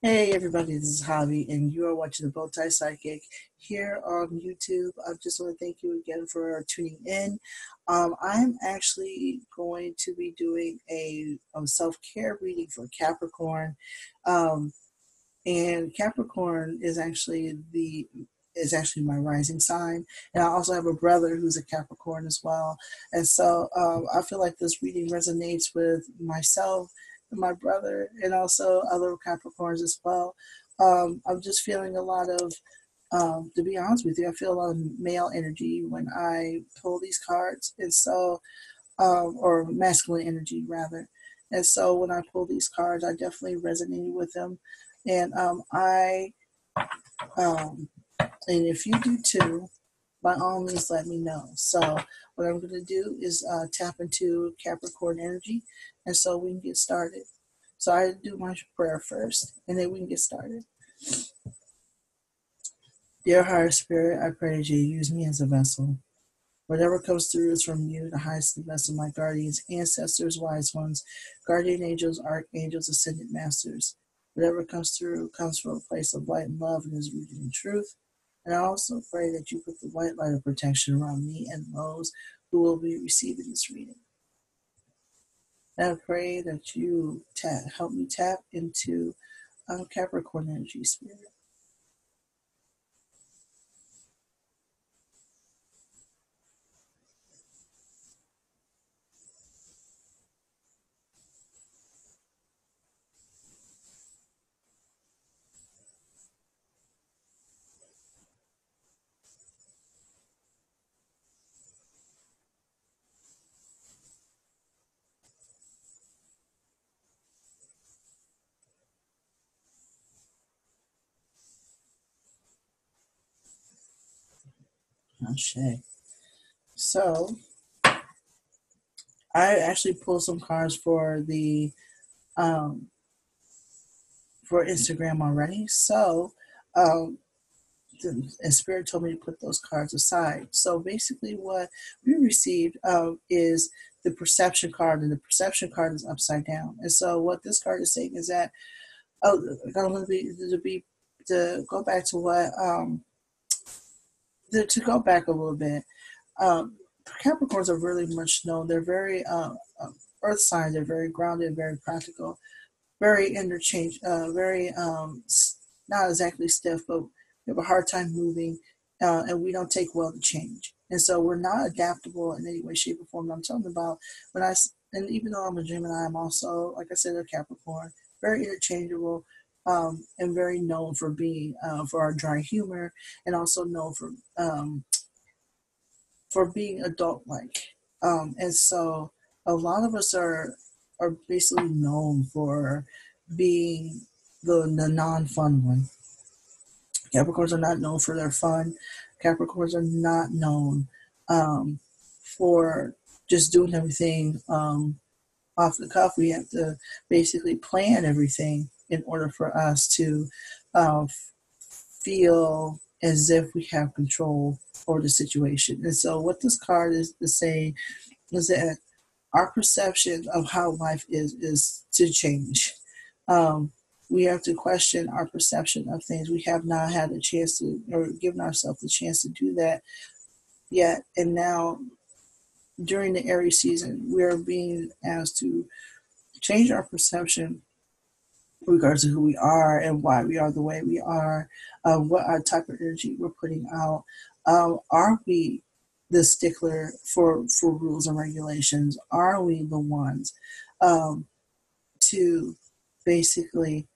Hey everybody, this is Javi, and you are watching the Bowtie Psychic here on YouTube. I just want to thank you again for tuning in. I'm actually going to be doing a self-care reading for Capricorn, um, and Capricorn is actually my rising sign, and I also have a brother who's a Capricorn as well. And so I feel like this reading resonates with myself, my brother, and also other Capricorns as well. I'm just feeling a lot of, to be honest with you, I feel a lot of male energy when I pull these cards, and so, or masculine energy rather. And so when I pull these cards, I definitely resonated with them, and um, and if you do too, by all means, let me know. So what I'm going to do is tap into Capricorn energy, and so we can get started. So I do my prayer first, and then we can get started. Dear higher spirit, I pray that you use me as a vessel. Whatever comes through is from you, the highest and best of my guardians, ancestors, wise ones, guardian angels, archangels, ascended masters. Whatever comes through comes from a place of light and love and is rooted in truth. And I also pray that you put the white light of protection around me and those who will be receiving this reading. And I pray that you help me tap into Capricorn energy spirit. Ashe. So I actually pulled some cards um, for Instagram already. So um, and Spirit told me to put those cards aside. So basically, what we received is the perception card, and the perception card is upside down. And so, what this card is saying is that I'm going to go back to what to go back a little bit. Um, Capricorns are really much known. They're very earth signs. They're very grounded, very practical, very interchange, very not exactly stiff, but we have a hard time moving, and we don't take well to change. And so we're not adaptable in any way, shape, or form. I'm talking about when and even though I'm a Gemini, I'm also, like I said, a Capricorn, very interchangeable, and very known for being for our dry humor, and also known for being adult-like. And so a lot of us are basically known for being the non-fun one. Capricorns are not known for their fun. Capricorns are not known for just doing everything off the cuff. We have to basically plan everything in order for us to uh, feel as if we have control over the situation. And so, what this card is saying is that our perception of how life is to change. Um, we have to question our perception of things. We have not had a chance to, or given ourselves the chance to do that yet. And now, during the Aries season, we're being asked to change our perception in regards to who we are and why we are the way we are, what our type of energy we're putting out. Are we the stickler for rules and regulations? Are we the ones um, to basically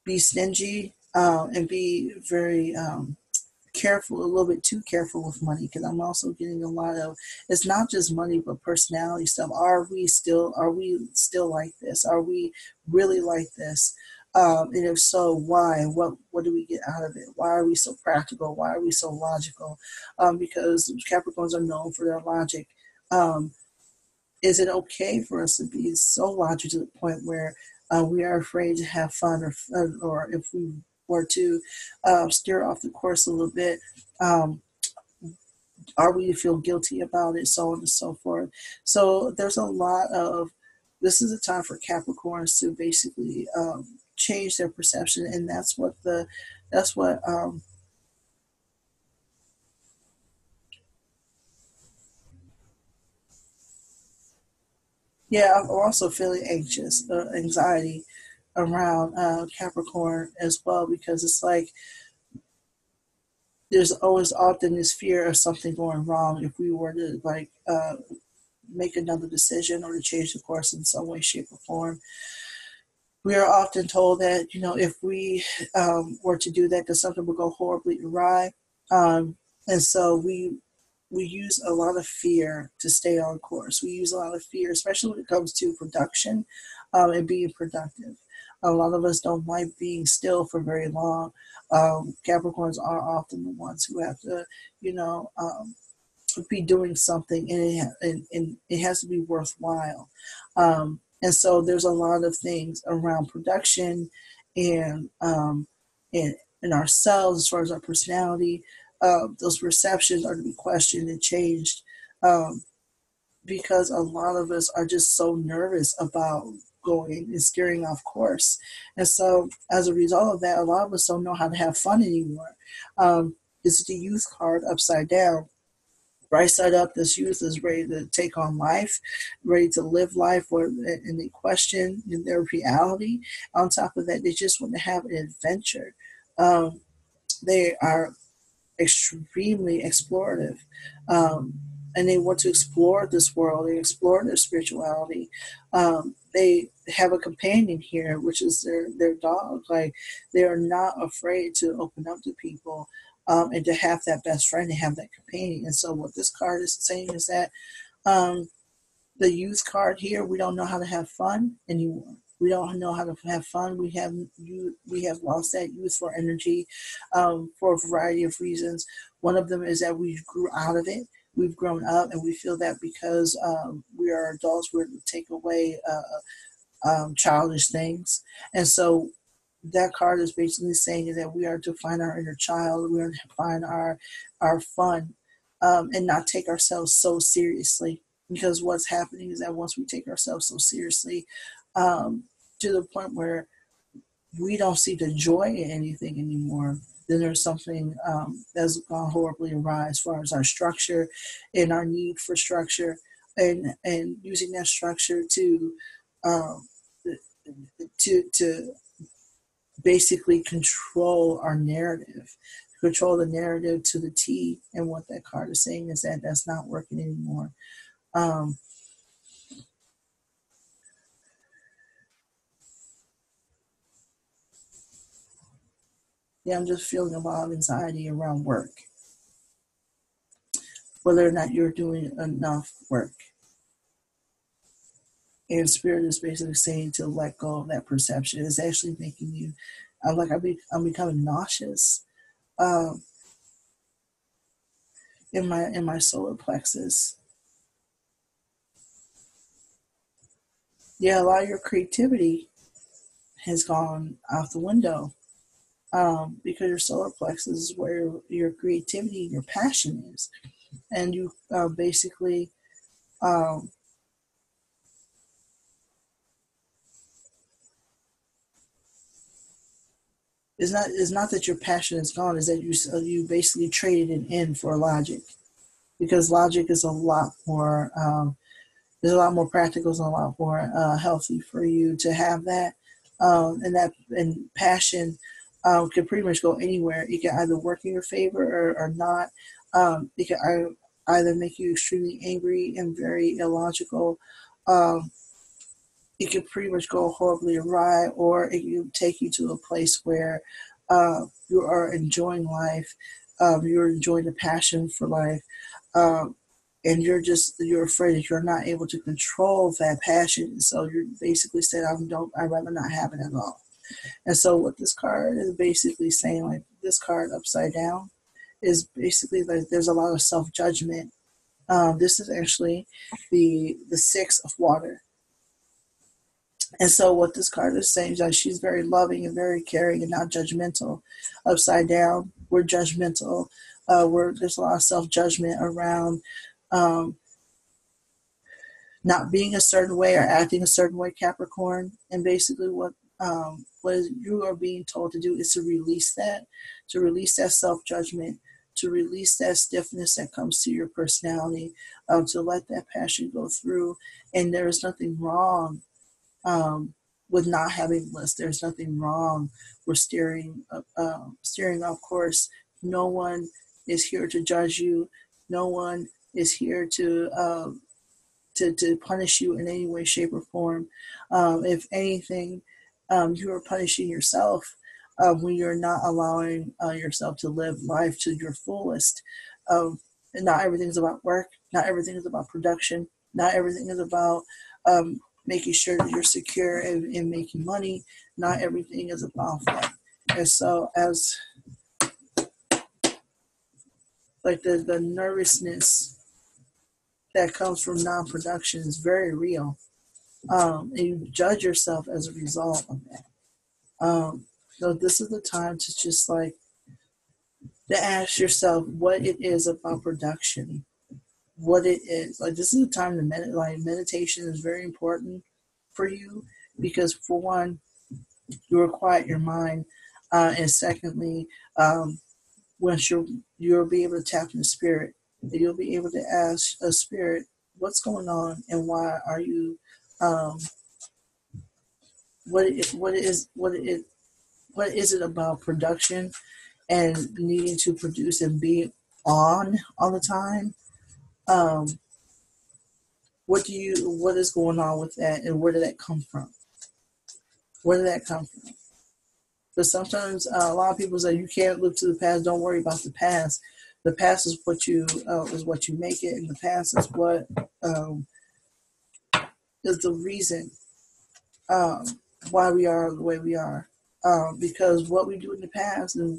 be stingy and be very careful, a little bit too careful with money? Because I'm also getting a lot of, it's not just money but personality stuff. Are we still like this? Are we really like this? And if so, why? What do we get out of it? Why are we so practical? Why are we so logical? Because Capricorns are known for their logic. Um, is it okay for us to be so logical to the point where we are afraid to have fun, or if we were to steer off the course a little bit, um, are we to feel guilty about it, so on and so forth. So there's a lot of, this is a time for Capricorns to basically change their perception, and that's what yeah, I'm also feeling anxious, anxiety around Capricorn as well, because it's like there's always often this fear of something going wrong if we were to like make another decision or to change the course in some way, shape, or form. We are often told that, if we were to do that, that something would go horribly awry. And so we use a lot of fear to stay on course. We use a lot of fear, especially when it comes to production and being productive. A lot of us don't like being still for very long. Capricorns are often the ones who have to, you know, be doing something, and and it has to be worthwhile. And so there's a lot of things around production and and, and ourselves as far as our personality. Those perceptions are to be questioned and changed, um, because a lot of us are just so nervous about going and steering off course. And so as a result of that, a lot of us don't know how to have fun anymore. It's the youth card upside down. Right side up, this youth is ready to take on life, ready to live life, and they question their reality. On top of that, they just want to have an adventure. Um, they are extremely explorative, um, and they want to explore this world. They explore their spirituality. They have a companion here, which is their dog. Like, they are not afraid to open up to people, and to have that best friend, to have that companion. And so, what this card is saying is that, um, the youth card here, we don't know how to have fun anymore. We don't know how to have fun. We have lost that youthful energy, for a variety of reasons. One of them is that we grew out of it. We've grown up, and we feel that because we are adults, we're to take away childish things. And so that card is basically saying that we are to find our inner child. We are to find our fun, and not take ourselves so seriously. Because what's happening is that once we take ourselves so seriously, um, to the point where we don't see the joy in anything anymore, then there's something that's gone horribly awry as far as our structure and our need for structure, and using that structure um, to basically control our narrative, control the narrative to the T. And what that card is saying is that that's not working anymore. Um, yeah, I'm just feeling a lot of anxiety around work, whether or not you're doing enough work. And spirit is basically saying to let go of that perception. It's actually making you, I'm becoming nauseous, um, in my solar plexus. Yeah, a lot of your creativity has gone out the window, because your solar plexus is where your creativity and your passion is. And you basically, um, it's not that your passion is gone, is that you basically traded it in for logic, because logic is a lot more, is a lot more practical, is a lot more healthy for you to have that. And passion can pretty much go anywhere. It can either work in your favor, or not. It can either make you extremely angry and very illogical. Um, it could pretty much go horribly awry, or it can take you to a place where you are enjoying life, you're enjoying the passion for life, um, and you're afraid that you're not able to control that passion. So you're basically saying, I'd rather not have it at all. And so what this card is basically saying, like this card upside down, is basically like there's a lot of self judgment. This is actually the six of water. And so what this card is saying is that she's very loving and very caring and not judgmental. Upside down, we're judgmental. There's a lot of self judgment around um, not being a certain way or acting a certain way, Capricorn. And basically, what what you are being told to do is to release that self-judgment, to release that stiffness that comes to your personality, to let that passion go through. And there is nothing wrong with not having bliss. There's nothing wrong with steering off course. No one is here to judge you. No one is here to punish you in any way, shape, or form. If anything, you are punishing yourself when you're not allowing yourself to live life to your fullest. And not everything is about work. Not everything is about production. Not everything is about making sure that you're secure and making money. Not everything is about that. And so, as like the nervousness that comes from non-production is very real. And you judge yourself as a result of that. So this is the time to just like to ask yourself what it is about production, what it is. Like this is the time to meditate. Like meditation is very important for you because for one, you will quiet your mind, and secondly, once you'll be able to tap into spirit, you'll be able to ask a spirit, what's going on and why are you what is it about production and needing to produce and be on all the time? What is going on with that, and where did that come from? Where did that come from? But sometimes a lot of people say you can't look to the past. Don't worry about the past. The past is what you make it, and the past is what is the reason why we are the way we are. Because what we do in the past and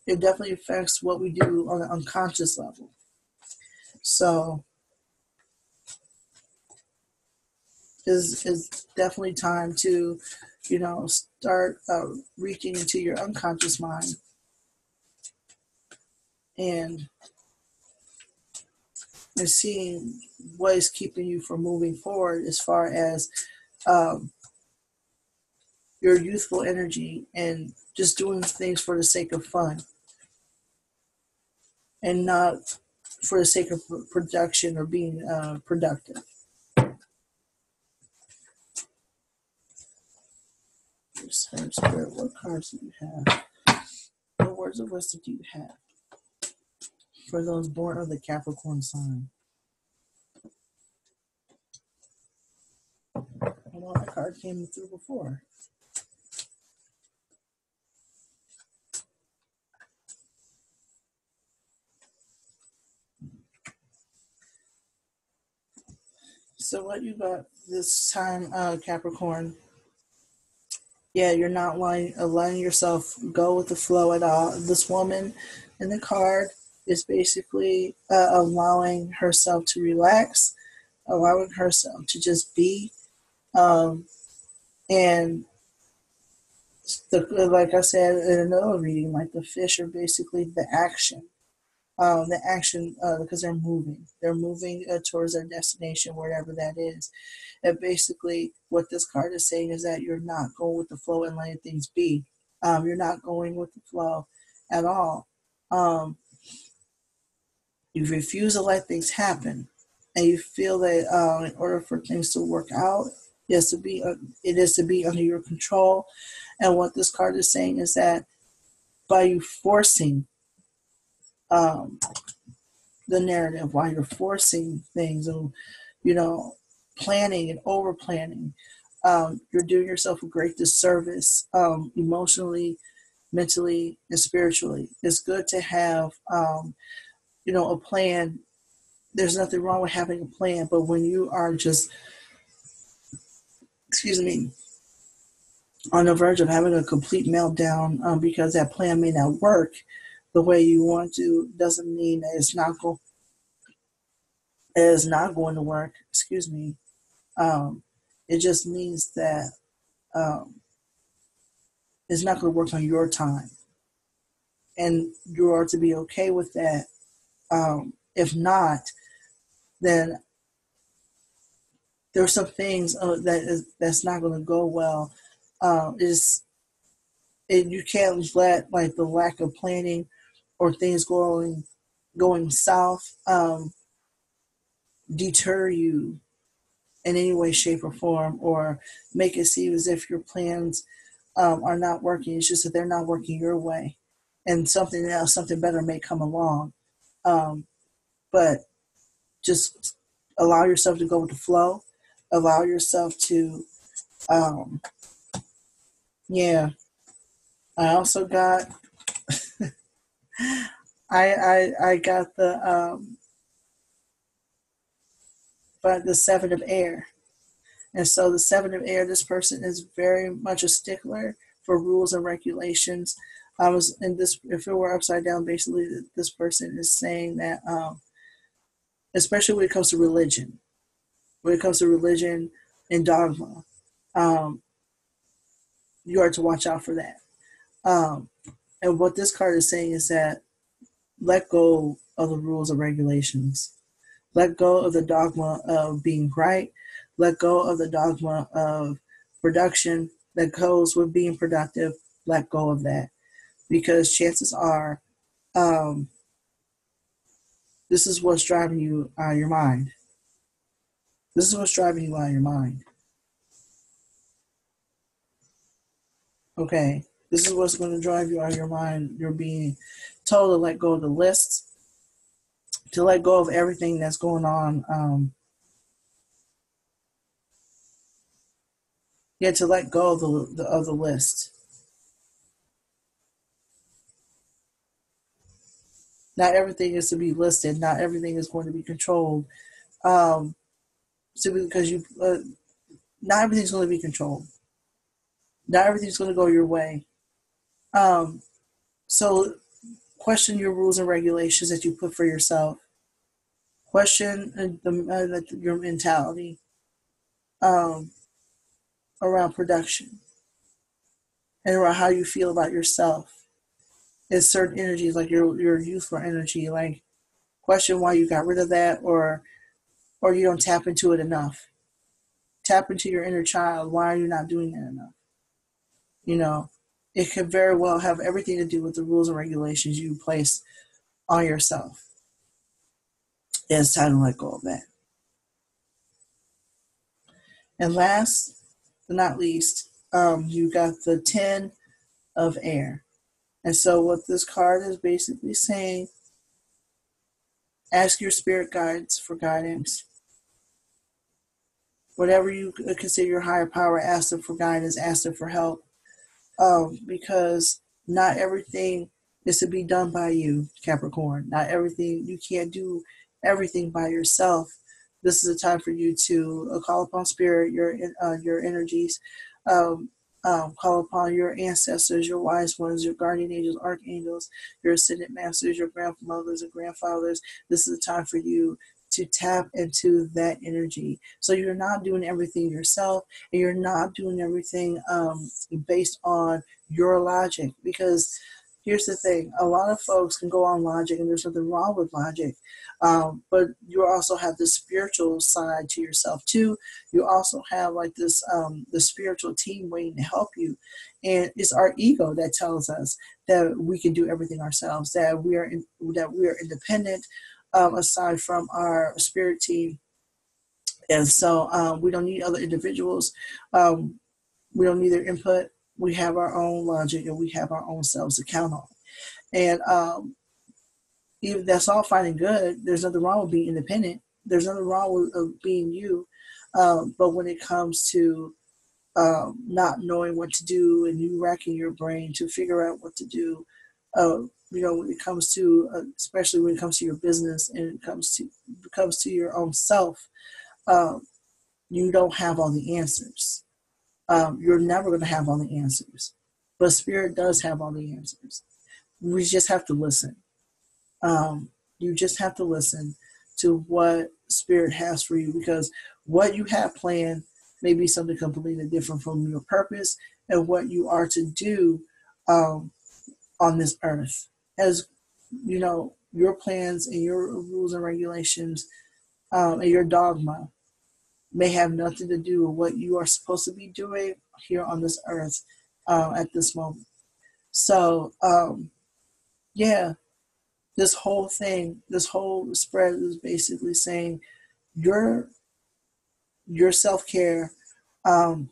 it definitely affects what we do on an unconscious level. So is definitely time to, start reaching into your unconscious mind and seeing what is keeping you from moving forward as far as your youthful energy and just doing things for the sake of fun and not for the sake of production or being productive. Spirit, what cards do you have? What words of wisdom do you have for those born of the Capricorn sign? Well, that card came through before. So what you got this time, Capricorn? Yeah, you're not letting yourself go with the flow at all. This woman in the card is basically allowing herself to relax, allowing herself to just be. And like I said in another reading, like the fish are basically the action. Because they're moving. They're moving towards their destination, wherever that is. And basically, what this card is saying is that you're not going with the flow and letting things be. You're not going with the flow at all. You refuse to let things happen, and you feel that in order for things to work out, it is to be under your control. And what this card is saying is that by you forcing the narrative, while you're forcing things and planning and over planning, you're doing yourself a great disservice emotionally, mentally, and spiritually. It's good to have a plan. There's nothing wrong with having a plan, but when you are just on the verge of having a complete meltdown because that plan may not work the way you want to, doesn't mean that it's not going to work. It just means that it's not going to work on your time, and you are to be okay with that. If not, then there's some things that's not going to go well. Is You can't let like the lack of planning or things going south deter you in any way, shape, or form, or make it seem as if your plans are not working. It's just that they're not working your way, and something else, something better may come along. Um, but just allow yourself to go with the flow. Allow yourself to, um, yeah. I also got, I got the seven of air. And so the seven of air, this person is very much a stickler for rules and regulations. I was in this, if it were upside down, basically this person is saying that, especially when it comes to religion and dogma, um, you are to watch out for that. Um, and what this card is saying is that let go of the rules and regulations. Let go of the dogma of being right. Let go of the dogma of production that goes with being productive. Let go of that. Because chances are, um, this is what's driving you out of your mind. This is what's driving you out of your mind. Okay? This is what's going to drive you out of your mind. You're being told to let go of the list, to let go of everything that's going on. To let go of the list. Not everything is to be listed. Not everything is going to be controlled. Simply because not everything's going to be controlled. Not everything's going to go your way. Um, so question your rules and regulations that you put for yourself. Question your mentality um, around production and around how you feel about yourself. It's certain energies like your youthful energy. Like question why you got rid of that, or you don't tap into it enough. Tap into your inner child. Why are you not doing that enough? You know, it could very well have everything to do with the rules and regulations you place on yourself. And it's time to let go of that. And last but not least, you got the 10 of air. And so what this card is basically saying, ask your spirit guides for guidance. Whatever you consider your higher power, ask them for guidance, ask them for help. Because not everything is to be done by you, Capricorn. Not everything, you can't do everything by yourself. This is a time for you to call upon spirit, your energies, call upon your ancestors, your wise ones, your guardian angels, archangels, your ascended masters, your grandmothers and grandfathers. This is a time for you to tap into that energy. So you're not doing everything yourself, and you're not doing everything based on your logic. Because here's the thing, a lot of folks can go on logic, and there's nothing wrong with logic. But you also have the spiritual side to yourself too. You also have like this, the spiritual team waiting to help you. And it's our ego that tells us that we can do everything ourselves, that we are independent, aside from our spirit team. And so we don't need other individuals. We don't need their input. We have our own logic, and we have our own selves to count on. And even that's all fine and good. There's nothing wrong with being independent. There's nothing wrong with being you. But when it comes to not knowing what to do, and you racking your brain to figure out what to do, when it comes to, especially when it comes to your business, and it comes to your own self, um, you don't have all the answers. You're never going to have all the answers, but spirit does have all the answers. We just have to listen. You just have to listen to what spirit has for you, because what you have planned may be something completely different from your purpose and what you are to do on this earth. As you know, your plans and your rules and regulations, and your dogma may have nothing to do with what you are supposed to be doing here on this earth at this moment. So, yeah, this whole thing, this whole spread is basically saying your your self care, um,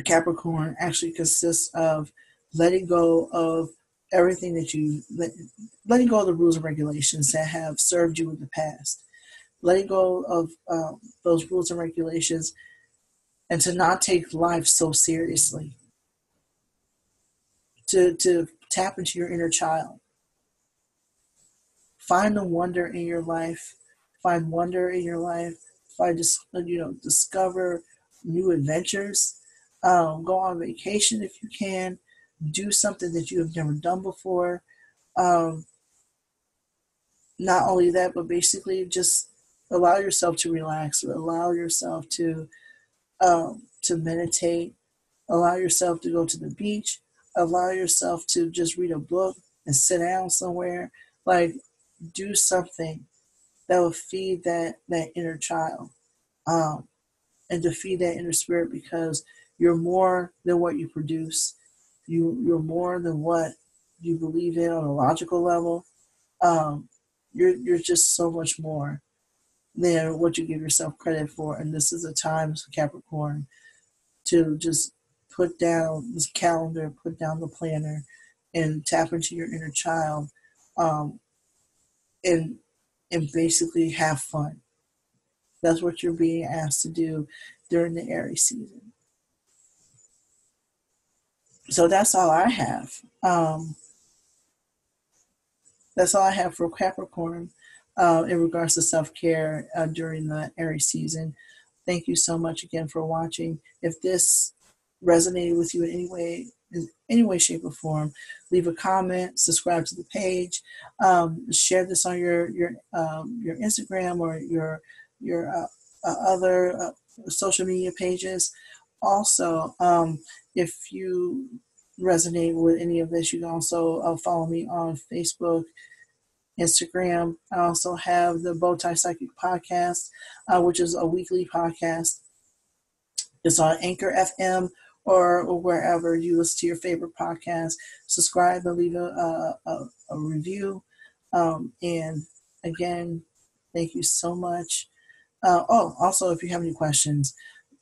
Capricorn, actually consists of letting go of everything that letting go of the rules and regulations that have served you in the past, letting go of those rules and regulations, and to not take life so seriously, to tap into your inner child, find the wonder in your life, find wonder in your life, find discover new adventures, go on vacation if you can, do something that you have never done before. Um, Not only that, but basically just allow yourself to relax, allow yourself to meditate, allow yourself to go to the beach, allow yourself to just read a book and sit down somewhere. Like, do something that will feed that inner child, um, and to feed that inner spirit, because you're more than what you produce. You're more than what you believe in on a logical level. Um, you're just so much more than what you give yourself credit for. And this is a time, Capricorn, to just put down this calendar, put down the planner, and tap into your inner child, um, and basically have fun. That's what you're being asked to do during the Aries season. So that's all I have. That's all I have for Capricorn in regards to self care during the Aries season. Thank you so much again for watching. If this resonated with you in any way, shape, or form, leave a comment, subscribe to the page, share this on your Instagram or your other social media pages. Also, if you resonate with any of this, you can also follow me on Facebook, Instagram. I also have the Bowtie Psychic Podcast, which is a weekly podcast. It's on Anchor FM or wherever you listen to your favorite podcast. Subscribe and leave a review. And again, thank you so much. Also, if you have any questions,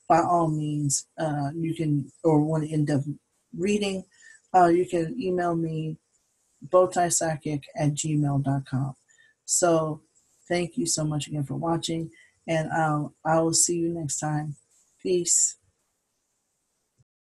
by all means, you can, or want to end up reading, you can email me, bowtiepsychic@gmail.com. So thank you so much again for watching, and I will see you next time. Peace.